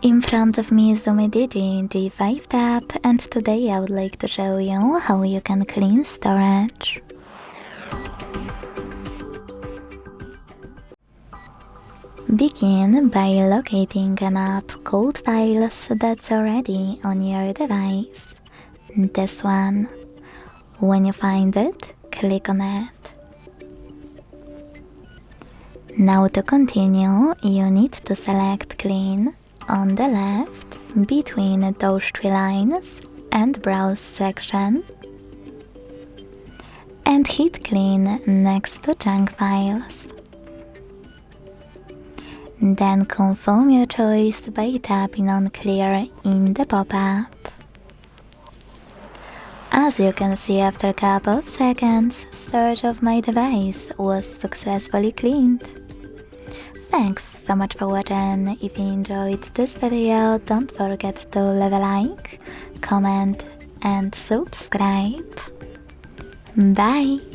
In front of me is UMIDIGI G5 Tab, and today I would like to show you how you can clean storage. Begin by locating an app called Files that's already on your device. This one. When you find it, click on it. Now to continue, you need to select Clean on the left between those three lines and Browse section, and hit Clean next to Junk Files. Then confirm your choice by tapping on Clear in the pop-up. As you can see, after a couple of seconds, storage of my device was successfully cleaned. Thanks so much for watching. If you enjoyed this video, don't forget to leave a like, comment and subscribe. Bye!